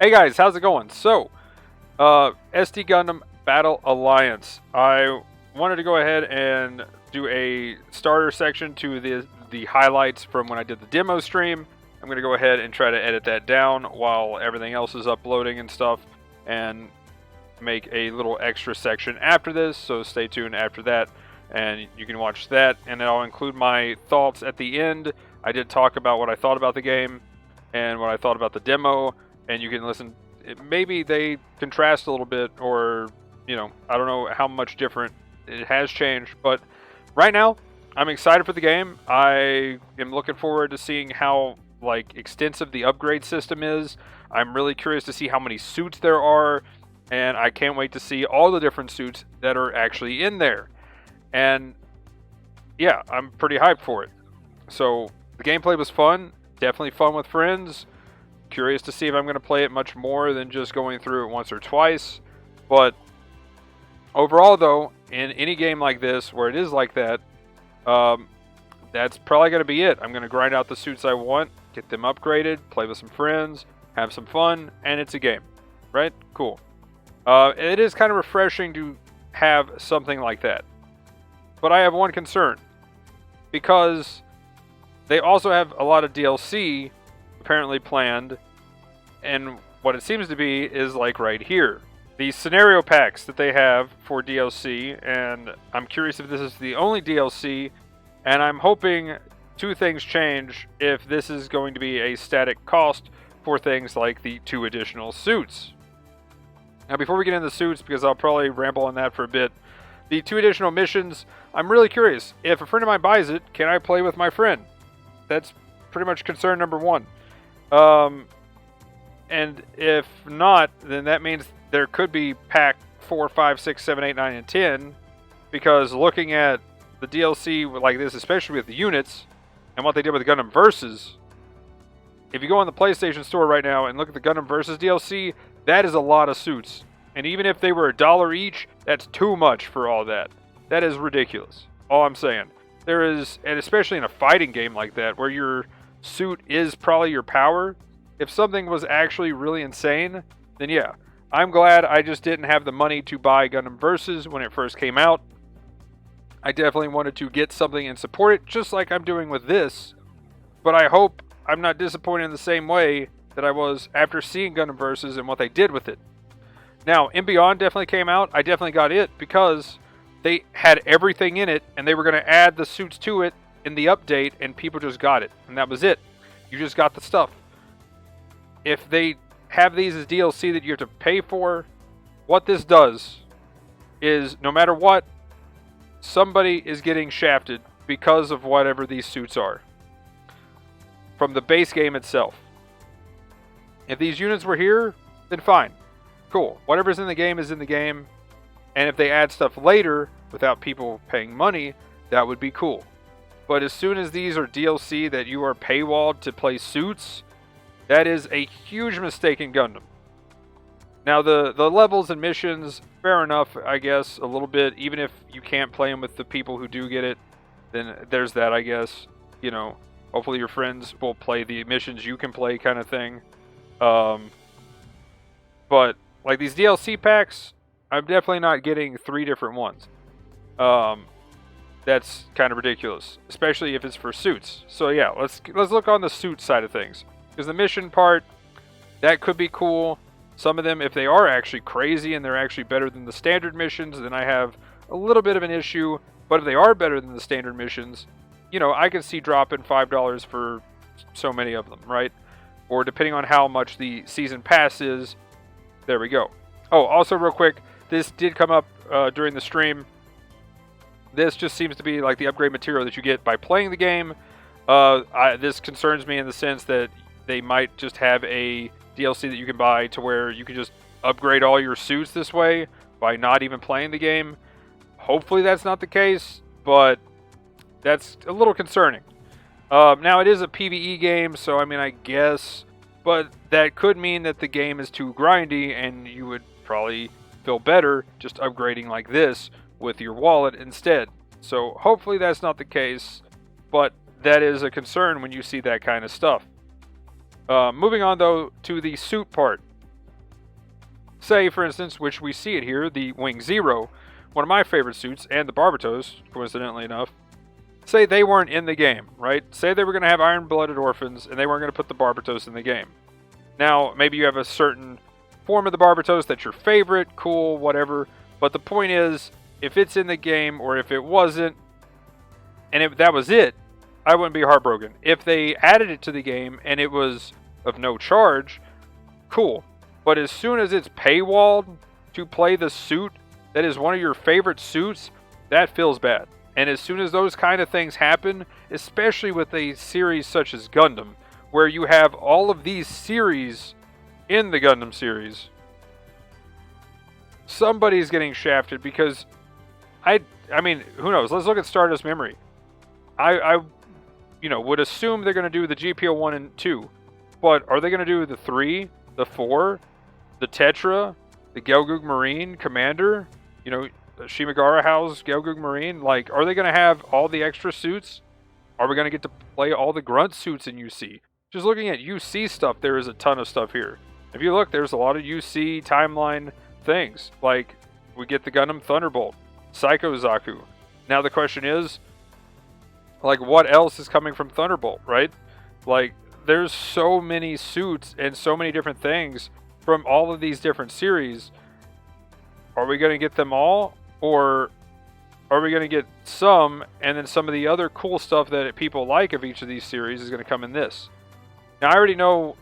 Hey guys, how's it going? SD Gundam Battle Alliance. I wanted to go ahead and do a starter section to the highlights from when I did the demo stream. I'm going to go ahead and try to edit that down while everything else is uploading and stuff, and make a little extra section after this, so stay tuned after that, and you can watch that, and I'll include my thoughts at the end. I did talk about what I thought about the game, and what I thought about the demo, and you can listen. Maybe they contrast a little bit, or, I don't know how much different it has changed, but right now, I'm excited for the game. I am looking forward to seeing how, extensive the upgrade system is. I'm really curious to see how many suits there are, and I can't wait to see all the different suits that are actually in there. And yeah, I'm pretty hyped for it. So the gameplay was fun, definitely fun with friends. Curious to see if I'm going to play it much more than just going through it once or twice. But overall, though, in any game like this, where it is like that, that's probably going to be it. I'm going to grind out the suits I want, get them upgraded, play with some friends, have some fun, and it's a game. Right? Cool. It is kind of refreshing to have something like that. But I have one concern. Because they also have a lot of DLC apparently planned, and what it seems to be is right here. These scenario packs that they have for DLC, and I'm curious if this is the only DLC, and I'm hoping two things change if this is going to be a static cost for things like the 2 additional suits. Now, before we get into the suits, because I'll probably ramble on that for a bit, the 2 additional missions, I'm really curious. If a friend of mine buys it, can I play with my friend? That's pretty much concern number 1. And if not, then that means there could be pack 4, 5, 6, 7, 8, 9, and 10, because looking at the DLC like this, especially with the units, and what they did with Gundam Versus, if you go on the PlayStation Store right now and look at the Gundam Versus DLC, that is a lot of suits. And even if they were $1 each, that's too much for all that. That is ridiculous. All I'm saying. There is, and especially in a fighting game like that, where your suit is probably your power, if something was actually really insane, then yeah. I'm glad I just didn't have the money to buy Gundam Versus when it first came out. I definitely wanted to get something and support it, just like I'm doing with this. But I hope I'm not disappointed in the same way that I was after seeing Gundam Versus and what they did with it. Now, In Beyond definitely came out. I definitely got it because they had everything in it, and they were going to add the suits to it in the update, and people just got it. And that was it. You just got the stuff. If they have these as DLC that you have to pay for, what this does is, no matter what, somebody is getting shafted because of whatever these suits are from the base game itself. If these units were here, then fine. Cool. Whatever's in the game is in the game. And if they add stuff later without people paying money, that would be cool. But as soon as these are DLC that you are paywalled to play suits, that is a huge mistake in Gundam. Now, the levels and missions, fair enough, I guess, a little bit. Even if you can't play them with the people who do get it, then there's that, I guess. Hopefully your friends will play the missions you can play kind of thing. But, these DLC packs, I'm definitely not getting 3 different ones. That's kind of ridiculous, especially if it's for suits. So yeah, let's look on the suit side of things. Because the mission part, that could be cool. Some of them, if they are actually crazy and they're actually better than the standard missions, then I have a little bit of an issue. But if they are better than the standard missions, I can see dropping $5 for so many of them, right? Or depending on how much the season pass is, there we go. Oh, also real quick, this did come up during the stream. This just seems to be like the upgrade material that you get by playing the game. This concerns me in the sense that they might just have a DLC that you can buy to where you can just upgrade all your suits this way by not even playing the game. Hopefully that's not the case, but that's a little concerning. Now, it is a PvE game, so I guess, but that could mean that the game is too grindy and you would probably feel better just upgrading like this with your wallet instead. So hopefully that's not the case, but that is a concern when you see that kind of stuff. Moving on, though, to the suit part. Say, for instance, which we see it here, the Wing Zero, one of my favorite suits, and the Barbatos, coincidentally enough, say they weren't in the game, right? Say they were going to have iron-blooded orphans, and they weren't going to put the Barbatos in the game. Now, maybe you have a certain form of the Barbatos that's your favorite, cool, whatever, but the point is, if it's in the game, or if it wasn't, and if that was it, I wouldn't be heartbroken. If they added it to the game, and it was of no charge, cool. But as soon as it's paywalled to play the suit that is one of your favorite suits, that feels bad. And as soon as those kind of things happen, especially with a series such as Gundam, where you have all of these series in the Gundam series, somebody's getting shafted because I mean, who knows? Let's look at Stardust Memory. I would assume they're going to do the GPO 1 and 2, but are they going to do the 3, the 4, the Tetra, the Gelgoog Marine Commander, Shimagara House Gelgoog Marine? Like, are they going to have all the extra suits? Are we going to get to play all the grunt suits in UC? Just looking at UC stuff, there is a ton of stuff here. If you look, there's a lot of UC timeline things. Like, we get the Gundam Thunderbolt, Psycho Zaku. Now the question is, like, what else is coming from Thunderbolt, right? Like, there's so many suits and so many different things from all of these different series. Are we going to get them all? Or are we going to get some, and then some of the other cool stuff that people like of each of these series is going to come in this? Now, I already know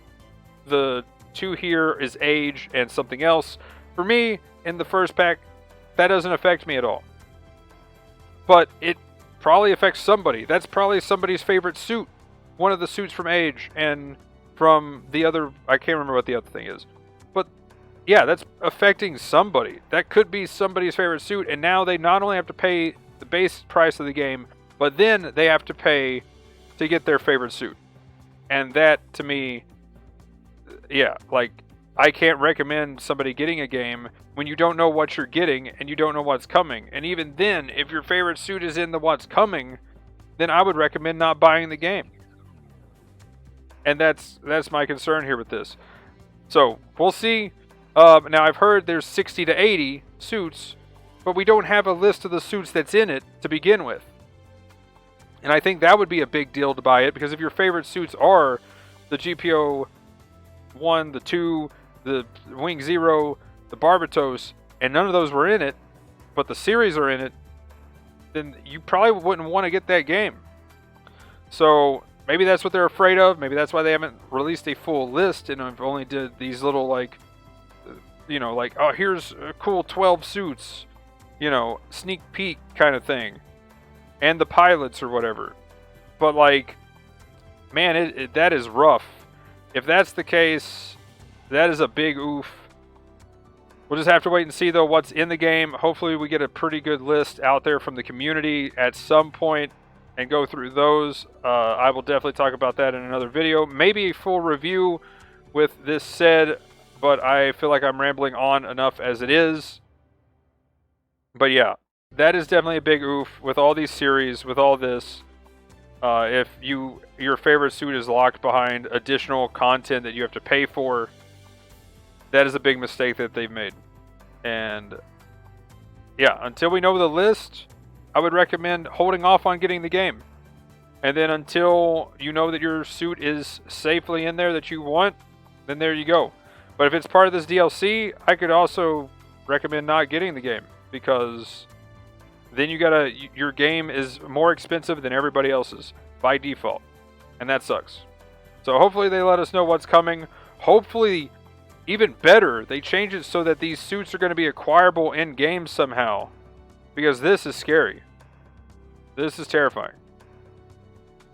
the 2 here is age and something else. For me, in the first pack, that doesn't affect me at all. But it probably affects somebody. That's probably somebody's favorite suit. One of the suits from age and from the other, I can't remember what the other thing is. But yeah, that's affecting somebody. That could be somebody's favorite suit, and now they not only have to pay the base price of the game, but then they have to pay to get their favorite suit. And that, to me, yeah, like, I can't recommend somebody getting a game when you don't know what you're getting and you don't know what's coming. And even then, if your favorite suit is in the what's coming, then I would recommend not buying the game. And that's my concern here with this. So, we'll see. Now, I've heard there's 60 to 80 suits, but we don't have a list of the suits that's in it to begin with. And I think that would be a big deal to buy it, because if your favorite suits are the GPO 1, the 2, the Wing Zero, the Barbatos, and none of those were in it, but the series are in it, then you probably wouldn't want to get that game. So maybe that's what they're afraid of. Maybe that's why they haven't released a full list and have only did these little, like, oh, here's a cool 12 suits, sneak peek kind of thing, and the pilots or whatever. But, like, man, that is rough. If that's the case, that is a big oof. We'll just have to wait and see, though, what's in the game. Hopefully we get a pretty good list out there from the community at some point and go through those. I will definitely talk about that in another video. Maybe a full review with this said, but I feel like I'm rambling on enough as it is. But yeah, that is definitely a big oof with all these series, with all this. If your favorite suit is locked behind additional content that you have to pay for, that is a big mistake that they've made. And yeah, until we know the list, I would recommend holding off on getting the game. And then until you know that your suit is safely in there that you want, then there you go. But if it's part of this DLC, I could also recommend not getting the game, because then your game is more expensive than everybody else's by default. And that sucks. So hopefully they let us know what's coming. Hopefully, even better, they change it so that these suits are going to be acquirable in-game somehow. Because this is scary. This is terrifying.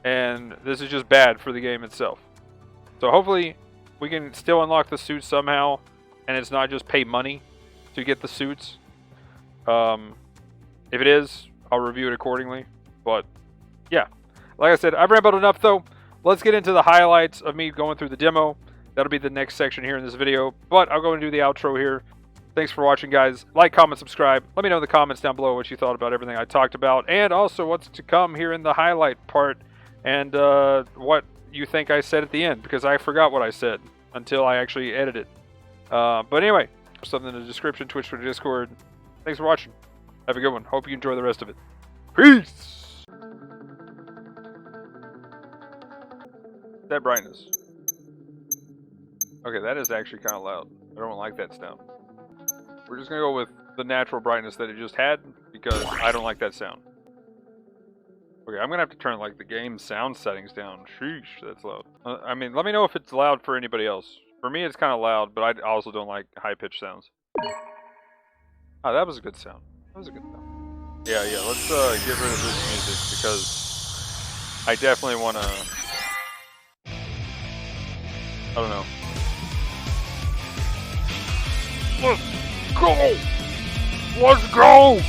And this is just bad for the game itself. So hopefully we can still unlock the suits somehow, and it's not just pay money to get the suits. If it is, I'll review it accordingly. But yeah, like I said, I've rambled enough though. Let's get into the highlights of me going through the demo. That'll be the next section here in this video, but I'll go and do the outro here. Thanks for watching, guys. Like, comment, subscribe. Let me know in the comments down below what you thought about everything I talked about, and also what's to come here in the highlight part, and what you think I said at the end, because I forgot what I said until I actually edited it. But anyway, Stuff in the description, Twitch, Twitter, Discord. Thanks for watching. Have a good one. Hope you enjoy the rest of it. Peace! That brightness. Okay, that is actually kind of loud. I don't like that sound. We're just gonna go with the natural brightness that it just had because I don't like that sound. Okay, I'm gonna have to turn like the game sound settings down. Sheesh, that's loud. I mean, let me know if it's loud for anybody else. For me, it's kind of loud, but I also don't like high-pitched sounds. Oh, that was a good sound. That was a good sound. Yeah, let's get rid of this music because I definitely want to... I don't know. Let's go! Let's go!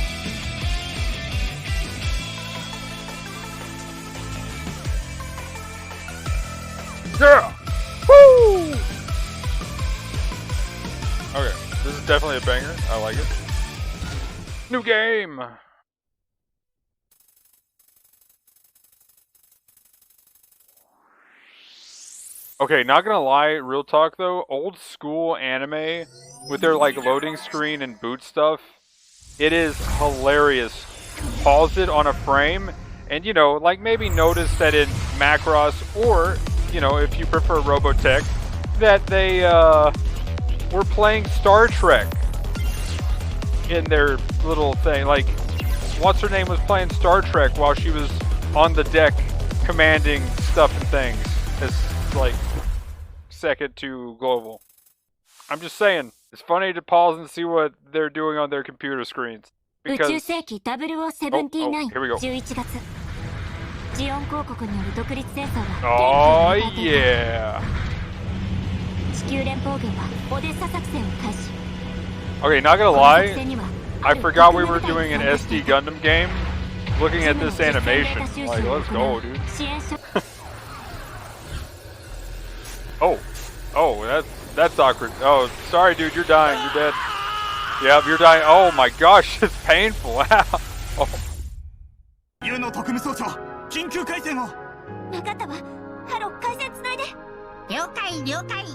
Yeah! Woo! Okay, this is definitely a banger. I like it. New game! Okay, not gonna lie, real talk though, old school anime with their like loading screen and boot stuff, it is hilarious. Pause it on a frame and, you know, like maybe notice that in Macross or, you know, if you prefer Robotech, that they were playing Star Trek in their little thing. Like, what's her name was playing Star Trek while she was on the deck commanding stuff and things. It's like second to global. I'm just saying, it's funny to pause and see what they're doing on their computer screens. Because... oh, here we go. Oh yeah! Okay, not gonna lie, I forgot we were doing an SD Gundam game. Looking at this animation, like, let's go, dude. Oh, that's awkward. Oh, sorry, dude, you're dying. You're dead. Yep, you're dying. Oh my gosh, it's painful. Oh.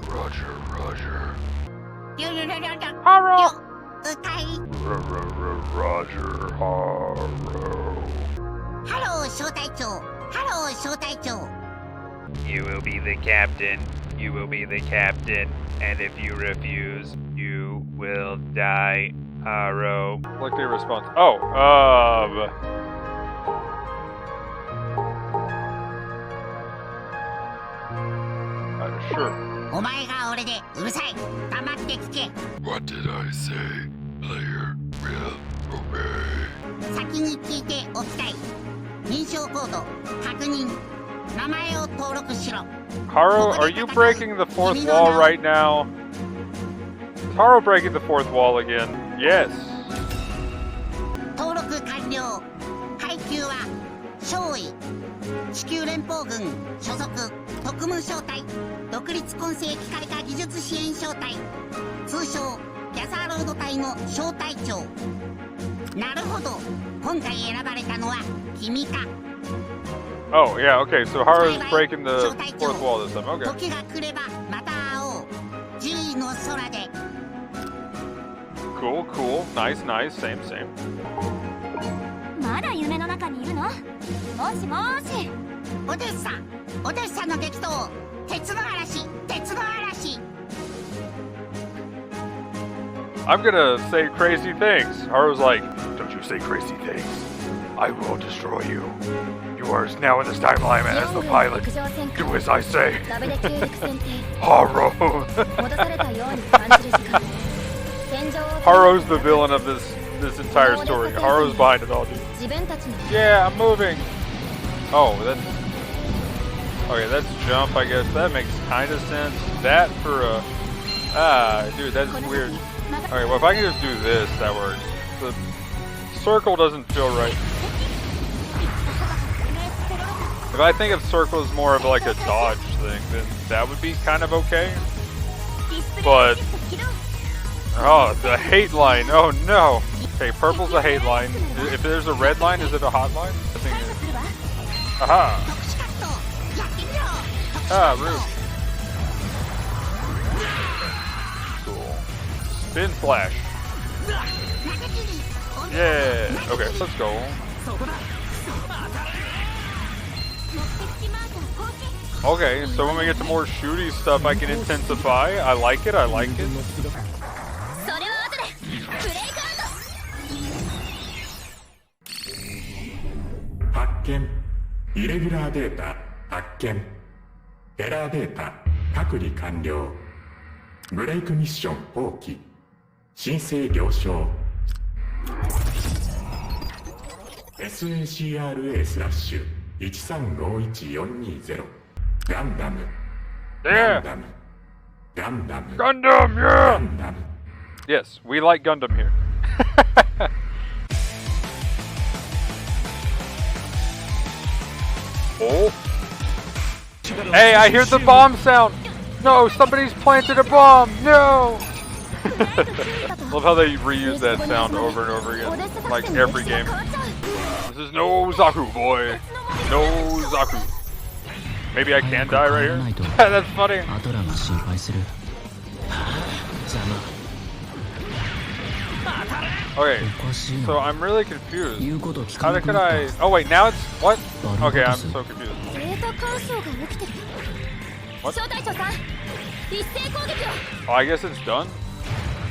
Roger. Haro! Roger, Haro. Hello, Shotaicho. Hello, Shotaicho. You will be the captain. You will be the captain. And if you refuse, you will die. Haro. Like their response. Oh, sure. What did I say? Player will obey. Haro, are you breaking the fourth wall right now? Is Haro breaking the fourth wall again? Yes. Oh, yeah, okay, so Haru's breaking the fourth wall this time, okay. Cool, nice, same. I'm gonna say crazy things. Haru's like, don't you say crazy things. I will destroy you. You are now in this timeline as the pilot. Do as I say. Haru. Haru's the villain of this entire story. Haru's behind it all, dude. Yeah, I'm moving. Oh, that's jump, I guess. That makes kind of sense. That for a... dude, that's weird. Okay, well, if I can just do this, that works. The circle doesn't feel right. If I think of circle as more of like a dodge thing, then that would be kind of okay. But... oh, the hate line. Oh, no. Okay, purple's a hate line. If there's a red line, is it a hot line? I think it is. Aha! Ah, rude. Cool. Spin Slash. Yeah. Okay, let's go. Okay, so when we get to more shooty stuff, I can intensify. I like it. I like it. Hakken. Irregular data. Hakken. Error data. 隔離完了。ブレイクミッション放棄。申請了承。SACRA/1351420 Gundam. Yeah. Gundam. Gundam, yeah. Gundam. Yes, we like Gundam here. Oh. Hey, I hear the bomb sound. No, somebody's planted a bomb. No. Love how they reuse that sound over and over again, like every game. This is no Zaku, boy. No Zaku. Maybe I can die right here? That's funny. Okay, so I'm really confused. How could I... Oh wait, now it's... What? Okay, I'm so confused. What? Oh, I guess it's done?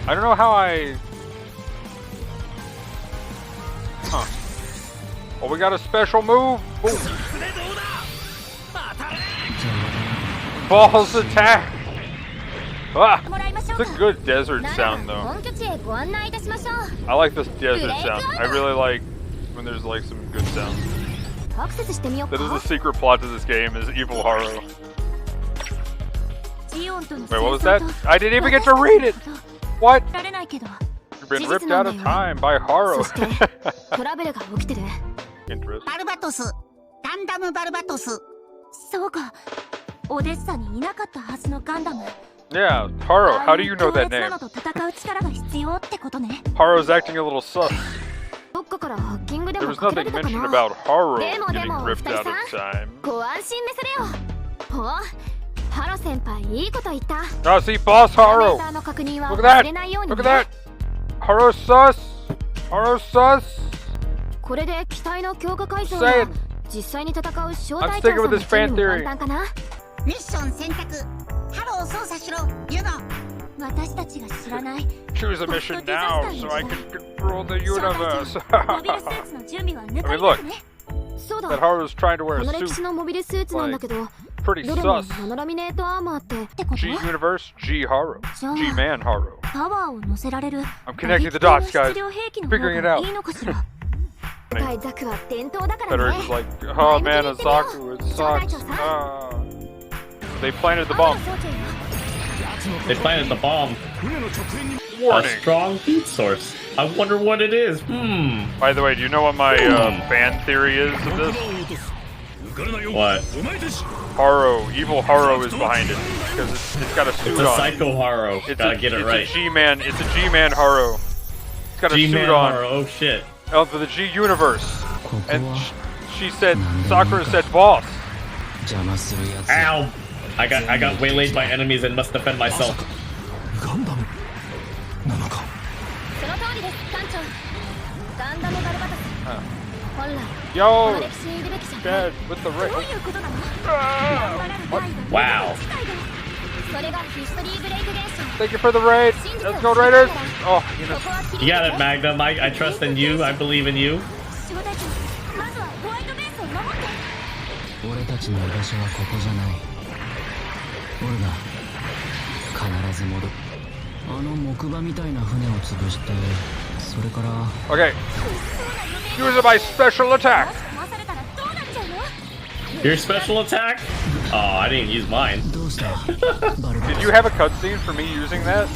I don't know how I... Huh. Oh, we got a special move! Boom. Balls attack! Ah! It's a good desert sound though. I like this desert sound. I really like when there's like some good sounds. That is the secret plot to this game, is Evil Haro. Wait, what was that? I didn't even get to read it! What? You've been ripped out of time by Haro. Interesting. バルバトス、ガンダムバルバトス。そうか。オデッサにいなかったはずのガンダム。 Yeah, Haro, how do you know that name? と戦う力が必要ってことね。 Haro's acting a little sus. どっかからハッキングで There も was かけら nothing れたか mentioned な。 about Haro でも getting ripped out of 二人さ time. ん、ご安心でするよ。ほう、ハロ先輩いいこと言った。 Ah, see, Boss Haro! パラメーターの確認は Look at 忘れないよう that! に Look at that! Haro sus! Haro sus! これで機体の強化改造 Say や it. 実際に戦う小 I'm 隊 sticking 長 with さん this の fan 準備 theory. も簡単かな。ミッション選択。ハロー操作しろ、ユノ。私たちが知らない。 Choose a mission now so I can control the universe. モビルスーツの準備は抜か I り mean, だ look. ね。そうだ。 That Haro's trying to wear この a 歴史 suit. のモビルスーツなんだけど、 Pretty どれも sus. ナノラミネートアーマーってこと？ G Universe, G Haro. じゃあ G Man Haro. パワーを乗せられる I'm connecting the dots, guys. 質量兵器の Figuring it 方 out. がいいのかしら。大ザクは伝統だから Better ね。 just like, oh man, a Zaku, it sucks. Ah. They planted the bomb. They planted the bomb. A Warning. strong heat source. I wonder what it is. By the way, do you know what my fan theory is of this? What? Haro, evil Haro is behind it because it's got a suit It's a on. Psycho Haro. Gotta get it right. It's a G-Man. It's a G-Man Haro. It's got a suit G-Man on. Haro. Oh shit. For the G universe. And she said, Sakura said, boss. Ow! I got waylaid by enemies and must defend myself. その通りです、艦長。ガンダムバルバトス。本来、こ Yo, の歴史にいるべきじゃない。 Dad, with the どう ray. いうことなの？頑張らぬ態度。 Wow. それがヒストリーブレイク現象。 Thank you for the raid. Let's go, Raiders. Oh, you know. ここは切 You り got it, Magnum. I trust in you. I believe in you. 小隊長、まずはホワイトベースを守って。俺たちの居場所はここじゃない。俺が必ず戻る。あの木馬みたいな船を潰して、それから。 Okay. Use my special attack. 回されたらどうなっちゃうの？ Your special attack? Oh, I didn't use mine. どうした？バルバ Did you have a cutscene for me using that?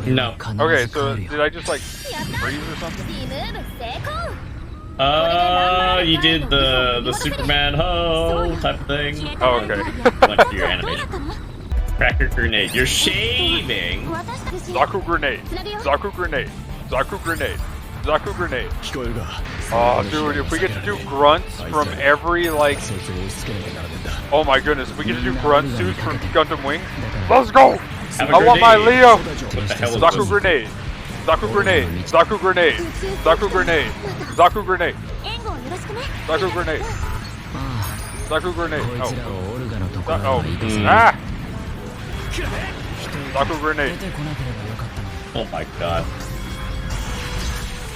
No. Okay, so did I just like freeze or something? リムーブ成功。 You did the Superman ho type of thing. Oh, okay. Like your animation. Cracker grenade. You're shaving. Zaku grenade. Zaku grenade. Zaku grenade. Zaku grenade. Oh, dude, if we get to do grunts from every, like... Oh my goodness, if we get to do grunt suits from Gundam Wing, let's go! Have a I want my grenade. Leo. What the hell is Zaku this? grenade. Zaku grenade. Zaku grenade. Zaku grenade. Zaku grenade. 援護をよろしくね Zaku grenade. あ Zaku grenade. あこいつら Oh. をオルガのところ Oh. に行かせ Ah. Zaku 出 grenade. てこなければよかったの Oh my god.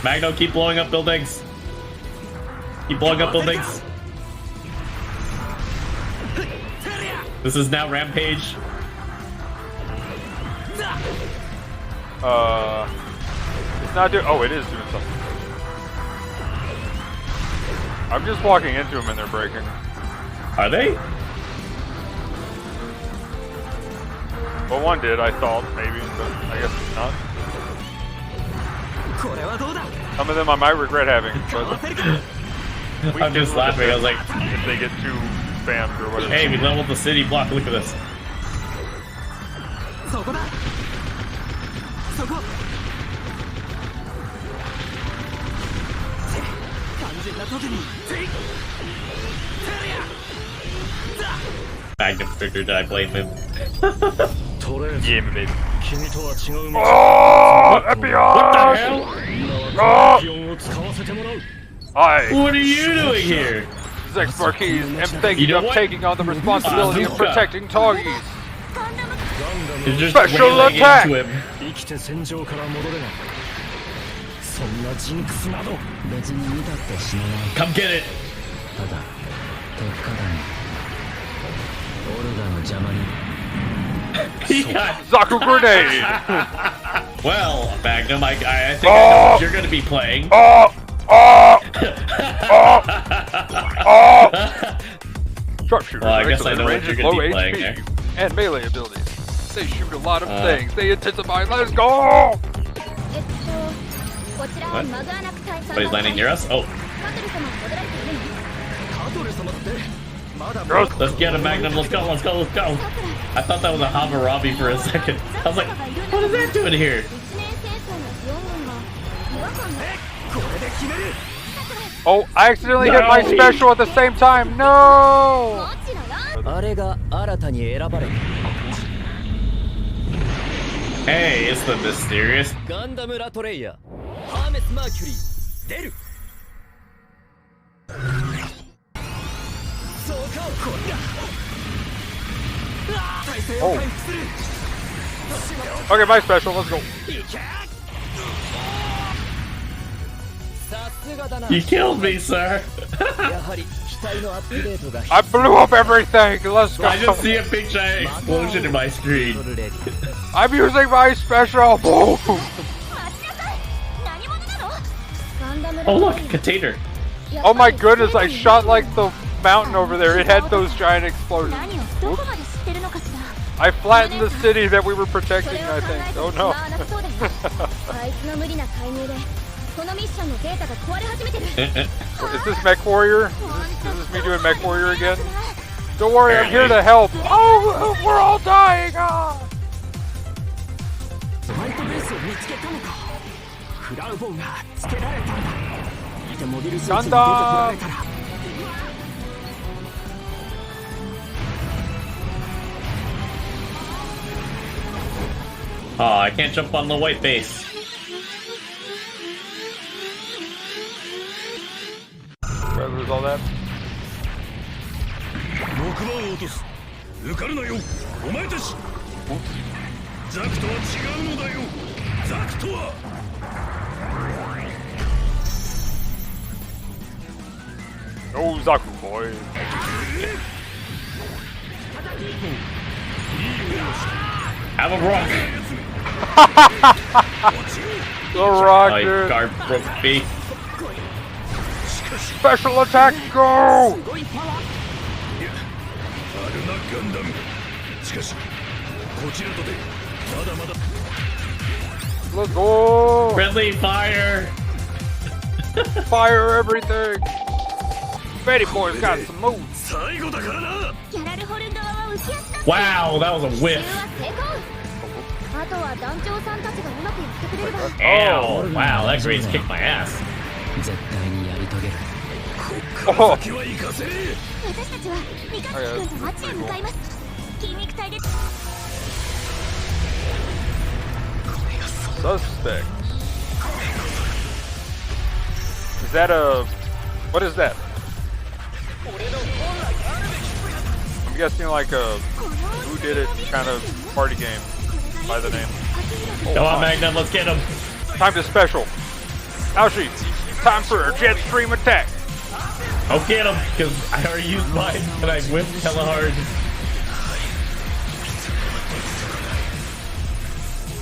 Magno, keep blowing up buildings. Keep blowing up buildings. This is now Rampage. It's not doing. Oh, it is doing something. I'm just walking into them and they're breaking. Are they? Well, one did, I thought, maybe, but I guess it's not. Some of them I might regret having, but I'm just laughing. I was like, if they get too spammed or whatever. hey, we leveled the city block. Look at this. Magnum figured I blame him. Yeah, baby. Oh, Oh, FBI! What the hell? Oh! Hi, What are you doing here? Zex Marquis, am You thinking know of what? taking on the responsibility of Bazooka. protecting Toggies. You're just Special railing attack! into him. 別に見たって死なない Come get it. ただ結果だねオルガの邪魔に He got Zaku grenade! well, Magnum. I think I know Oh! what you're gonna be playing. Oh! Oh! Oh! Oh! Sharpshooters Well, I are guess I excellent know what range you're and gonna low be playing HP there. and melee abilities. They shoot a lot of things. They intensify. Let's go! こちらはマグアナク大佐 But he's landing near us. Oh, カトル様戻られているの let's get him, Magnum. Let's go. Let's go. Let's go. I thought that was a Hammurabi for a second. I was like, what is that doing here? 一年戦争のジオン軍が違和感が Oh, I accidentally hit my No. special at the same time. No! こちらがあれが新たに選ばれた Hey, it's the mysterious. ガンダムラトレイヤーハーメス・マーキュリー出るそうかこれだ Oh. Okay, my special. Let's go. さすがだな You killed me, sir. やはり機体のアップデートが I blew up everything. Let's go. I just see a big giant explosion in my screen. I'm using my special. Boom. 待ちなさい何者なのガンダムラ Oh ト look, レイ a ヤー container. Oh my goodness! I shot like the mountain over there. It had those giant explosions. 何をどこまで知ってるのかしら I flattened the city that we were そ protecting. れを I 考 think. えて Oh も no. まあなそうだよあいつの無理な介入でこのミッションのデータが壊れ始めてる Is this Mech Warrior? Is this me doing Mech Warrior again? Don't worry, I'm here to help. Oh, we're all dying. Ah. ホワイトベースを見つけたのかクラウボンがつけられたんだでモビルスーツに出てこられたら Oh, I can't jump on the white base. Where was all that? 6番を落とす抜かるなよお前たちザクとは違うのだよザクとは No, Zaku boy. Have a rock. The rock, Oh, dude. guard broke me. Special attack, go! アルナ・ガンダムしかしこちらとてまだまだ Let's go! Friendly fire. Fire everything! Betty boy's got some moves. 最後だからな ギャラルホルン側は浮き足だ Wow, that was a 奇襲 whiff. は成功あとは団長さんたちがうまくやってくれれば Ow, wow, that grade's kicked my ass. 絶対にやり遂げる Oh, 先は行かせねえ私たちは三日月君と町へ向かいます筋肉隊で suspects. Is that a... What is that? I'm guessing like a Who Did It kind of party game by the name. Come on, Magnum, let's get him. Time to special. Aoshi, time for a jet stream attack. I'll get him, because I already used mine, and I whipped hella hard.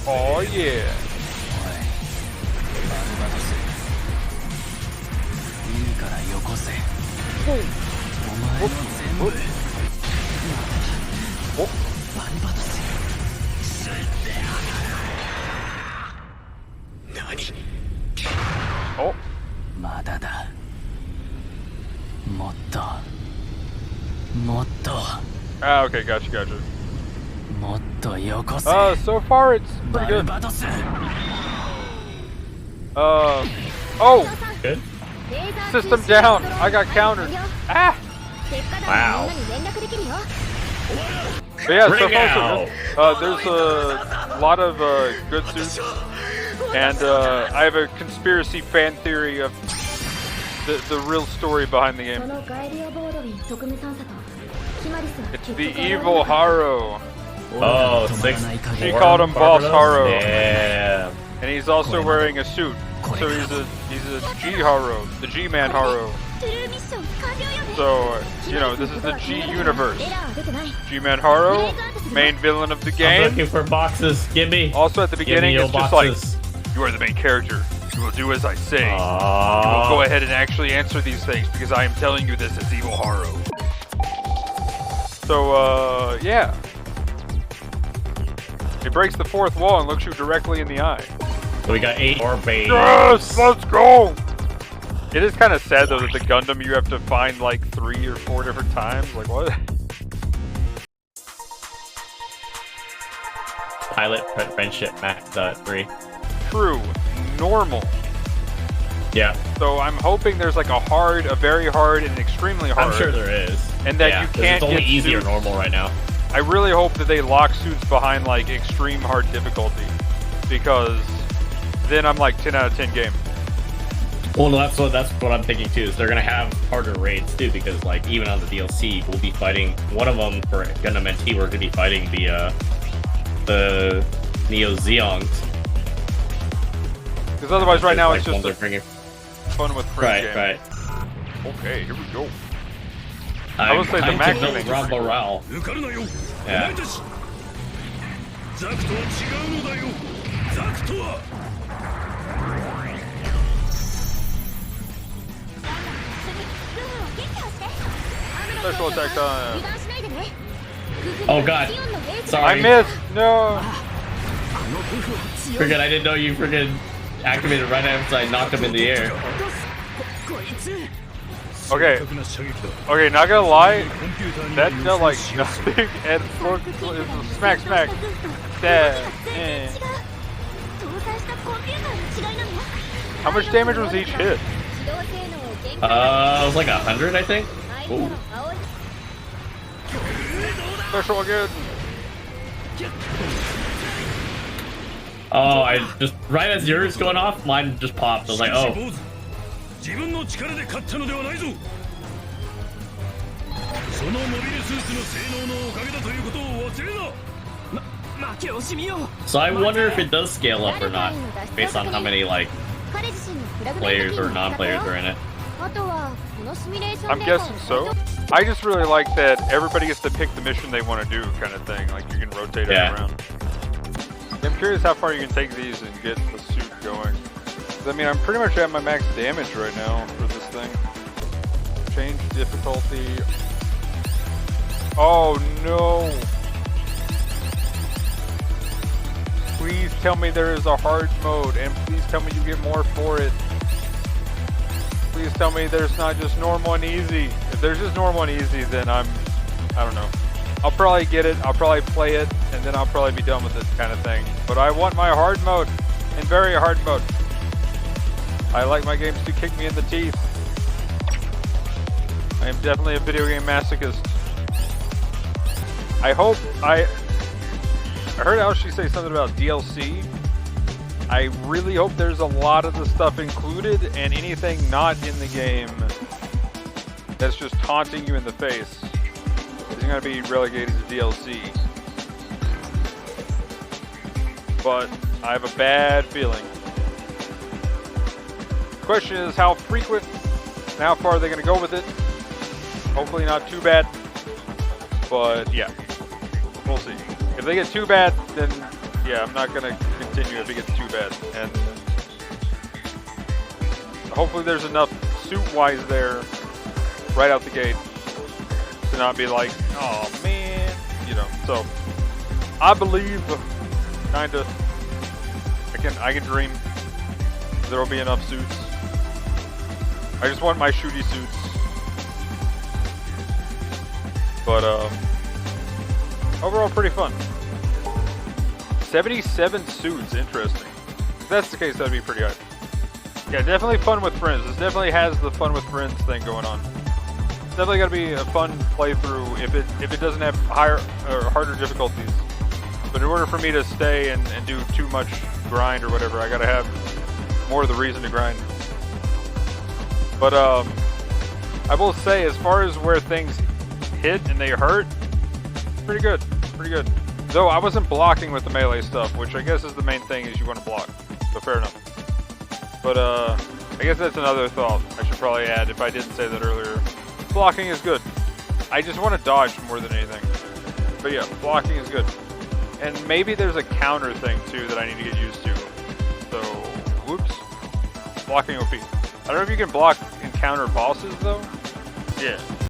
Oh yeah. Oh. Ah, okay, gotcha. So far it's pretty good. Oh! Good. System down! I got countered. Ah! Wow. But yeah, so Bring far out. so good. There's a lot of good suits. And I have a conspiracy fan theory of the real story behind the game. It's the evil Haro. Oh, 6. She called him Boss Haro. Yeah. And he's also wearing a suit. So he's a G Haro, the G-Man Haro. So, you know, this is the G universe. G-Man Haro, main villain of the I'm game. looking for boxes. Give me. Also at the beginning, Give me it's your just like, boxes. you are the main character. You will do as I say. You will Aww. go ahead and actually answer these things because I am telling you this as evil Haro. So, yeah. It breaks the fourth wall and looks you directly in the eye. So we got 8 more babes. Yes, let's go! It is kind of sad though that the Gundam you have to find like 3 or 4 different times. Like what? Pilot friendship max 3. True. Normal. Yeah. So I'm hoping there's like a very hard, and extremely hard. I'm sure there is. And that yeah, you 'cause can't it's only get easy or suits. normal right now. I really hope that they lock suits behind like extreme hard difficulty, because then I'm like 10 out of 10 game. Well, no, that's what I'm thinking too. Is they're gonna have harder raids too, because like even on the DLC, we'll be fighting one of them for Gundam NT. We're gonna be fighting the Neo Zeons. Because otherwise, right now like it's just they're bringing. fun with friends game. Right. Okay, here we go. I will say the max thing. Rob morale. 受かるなよ、 Yeah. お前たち。ザクとは違うのだよ。ザクとは。 Special attack time. Oh god. I Sorry. missed. No. Forget I didn't know you freaking activated right after I knocked him in the air. Okay. Okay, not gonna lie, that felt like nothing, and smack. Eh. How much damage was each hit? It was like 100, I think. Ooh. Special again. Oh, I just right as yours going off, mine just popped. I was like, oh. 自分の力で勝ったのではないぞ。そのモビルスーツの性能のおかげだということを忘れな。負け惜しみよ。 So I wonder if it does scale up or not, based on how many like players or non-players are in it. I'm guessing so. I just really like that everybody gets to pick the mission they want to do, kind of thing. Like you can rotate it Yeah. around. I'm curious how far you can take these and get the suit going. I mean, I'm pretty much at my max damage right now for this thing. Change difficulty. Oh no! Please tell me there is a hard mode, and please tell me you get more for it. Please tell me there's not just normal and easy. If there's just normal and easy, then I don't know. I'll probably get it, I'll probably play it, and then I'll probably be done with this kind of thing. But I want my hard mode, and very hard mode. I like my games to kick me in the teeth. I am definitely a video game masochist. I hope I heard Aoshi say something about DLC. I really hope there's a lot of the stuff included, and anything not in the game that's just taunting you in the face is going to be relegated to DLC. But I have a bad feeling. The question is how frequent and how far are they going to go with it. Hopefully not too bad. But yeah, we'll see. If they get too bad, then yeah, I'm not going to continue if it gets too bad. And hopefully there's enough suit-wise there right out the gate to not be like, oh man, you know. So I believe, kinda, I can dream there will be enough suits. I just want my shooty suits. But overall pretty fun. 77 suits, interesting. If that's the case, that'd be pretty high. Yeah, definitely fun with friends. This definitely has the fun with friends thing going on. It's definitely gotta be a fun playthrough if it doesn't have higher or harder difficulties. But in order for me to stay and do too much grind or whatever, I gotta have more of the reason to grind. But I will say, as far as where things hit and they hurt, pretty good, pretty good. Though I wasn't blocking with the melee stuff, which I guess is the main thing is you want to block. So fair enough. But I guess that's another thought I should probably add if I didn't say that earlier. Blocking is good. I just want to dodge more than anything. But yeah, blocking is good. And maybe there's a counter thing too that I need to get used to. So, whoops. Blocking OP. I don't know if you can block and counter bosses though. Yeah.